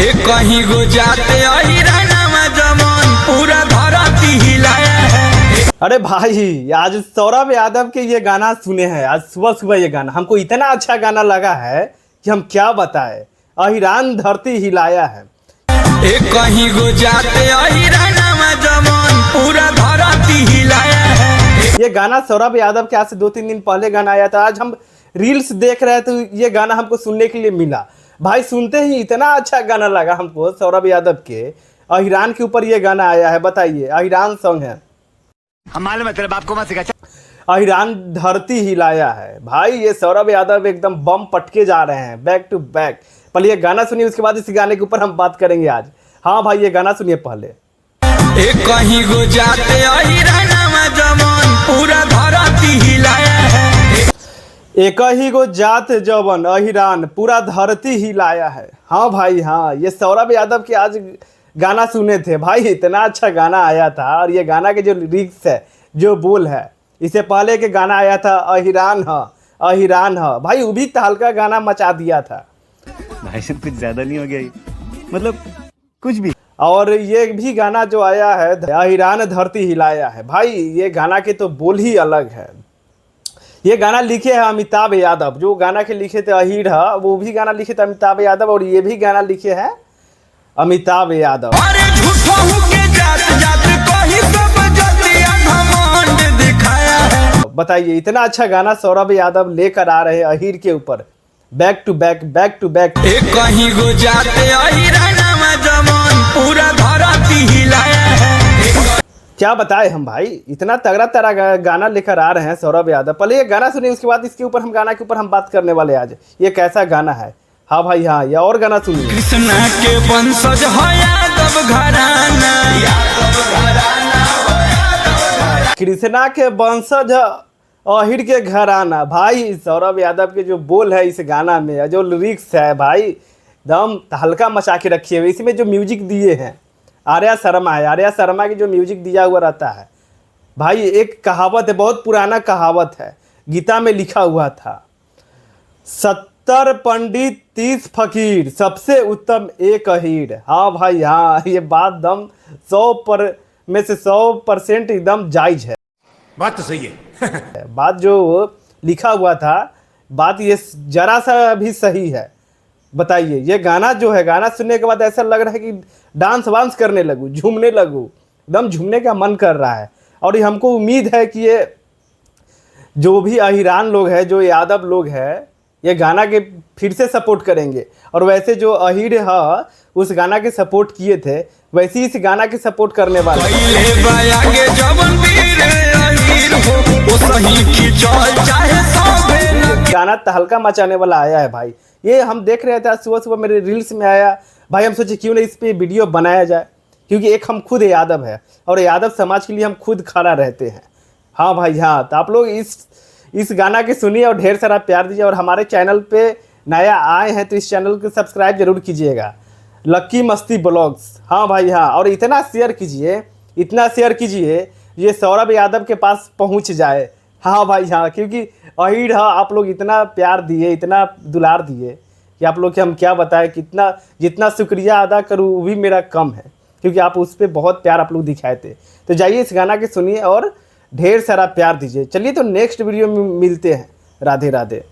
कहीं गो जाते जमान पूरा धरती हिलाया है। अरे भाई आज सौरभ यादव के ये गाना सुने हैं, आज सुबह सुबह ये गाना हमको इतना अच्छा गाना लगा है कि हम क्या बताएं। अहिरान धरती हिलाया है। कहीं गो जाते जमान पूरा धरती हिलाया है। ये गाना सौरभ यादव के आज से 2-3 दिन पहले गाना आया था। आज हम रील्स देख रहे थे तो ये गाना हमको सुनने के लिए मिला। भाई सुनते ही इतना अच्छा गाना लगा हमको सौरभ यादव के। अहिरान के ऊपर ये गाना आया है, बताइए अहिरान सॉन्ग है। हमारे मतलब आपको मत सिखा। अहिरान धरती हिलाया है। भाई ये सौरभ यादव एकदम बम पटके जा रहे हैं बैक टू बैक। पहले ये गाना सुनिए, उसके बाद इस गाने के ऊपर हम बात करेंगे आज। हाँ भाई ये गाना सुनिए पहले। कहीं गो जाते जमान पूरा धरती हिलाया है। एक ही गो जात जवन अहिरान पूरा धरती हिलाया है। हाँ भाई हाँ, ये सौरभ यादव के आज गाना सुने थे भाई, इतना अच्छा गाना आया था। और ये गाना के जो लिरिक्स है, जो बोल है, इससे पहले के गाना आया था अहिरान है अहिरान है। भाई वो भी तहलका गाना मचा दिया था। भाई सब कुछ ज्यादा नहीं हो गया ये? मतलब कुछ भी। और ये भी गाना जो आया है अहिरान धरती हिलाया है। भाई ये गाना के तो बोल ही अलग है। ये गाना लिखे हैं अमिताभ यादव, जो गाना के लिखे थे अहिर है, वो भी गाना लिखे थे अमिताभ यादव। और ये भी गाना लिखे हैं अमिताभ यादव। अरे के जात जात कोई सब जतिया घमंड दिखाया है। बताइए इतना अच्छा गाना सौरभ यादव लेकर आ रहे हैं अहिर के ऊपर, back to back back to back. कहीं गो जाते जमान पूरा धरती हिलाया है। क्या बताए हम भाई, इतना तगड़ा तगड़ा गाना लेकर आ रहे हैं सौरभ यादव। पहले ये गाना सुनिए, उसके बाद इसके ऊपर हम गाना के ऊपर हम बात करने वाले आज। ये कैसा गाना है। हाँ भाई हाँ, ये और गाना सुनिए। कृष्णा के वंशज है यादव घराना। कृष्णा के वंशज अहिर के घराना। भाई सौरभ यादव के जो बोल है इस गाना में, जो लिरिक्स है भाई एकदम तहलका मचा के रखी है। इसमें जो म्यूजिक दिए हैं आर्या शर्मा है। आर्या शर्मा की जो म्यूजिक दिया हुआ रहता है भाई, एक कहावत है, बहुत पुराना कहावत है, गीता में लिखा हुआ था, 70 पंडित 30 फकीर सबसे उत्तम एक अहिर। हाँ भाई हाँ, ये बात दम 100 में से 100% एकदम जायज है। बात तो सही है। बात जो लिखा हुआ था, बात ये जरा सा भी सही है। बताइए ये गाना जो है, गाना सुनने के बाद ऐसा लग रहा है कि डांस वांस करने लगूँ, झूमने लगूँ, एकदम झूमने का मन कर रहा है। और ये हमको उम्मीद है कि ये जो भी अहिरान लोग हैं, जो यादव लोग हैं, ये गाना के फिर से सपोर्ट करेंगे। और वैसे जो अहिर है उस गाना के सपोर्ट किए थे, वैसे ही इस गाना के सपोर्ट करने वाले। गाना तहलका मचाने वाला आया है भाई। ये हम देख रहे थे सुबह सुबह मेरे रील्स में आया भाई। हम सोचे क्यों ना इस पे वीडियो बनाया जाए, क्योंकि एक हम खुद यादव है और यादव समाज के लिए हम खुद खड़ा रहते हैं। हाँ भाई हाँ, तो आप लोग इस गाना के सुनिए और ढेर सारा प्यार दीजिए। और हमारे चैनल पे नया आए हैं तो इस चैनल को सब्सक्राइब जरूर कीजिएगा, लक्की मस्ती ब्लॉग्स। हाँ भाई हाँ, और इतना शेयर कीजिए, इतना शेयर कीजिए ये सौरभ यादव के पास पहुँच जाए। हाँ भाई हाँ, क्योंकि अहिर हाँ, आप लोग इतना प्यार दिए, इतना दुलार दिए कि आप लोग के हम क्या बताएं। कितना जितना शुक्रिया अदा करूँ वो भी मेरा कम है, क्योंकि आप उस पर बहुत प्यार आप लोग दिखाए थे। तो जाइए इस गाना के सुनिए और ढेर सारा प्यार दीजिए। चलिए तो नेक्स्ट वीडियो में मिलते हैं। राधे राधे।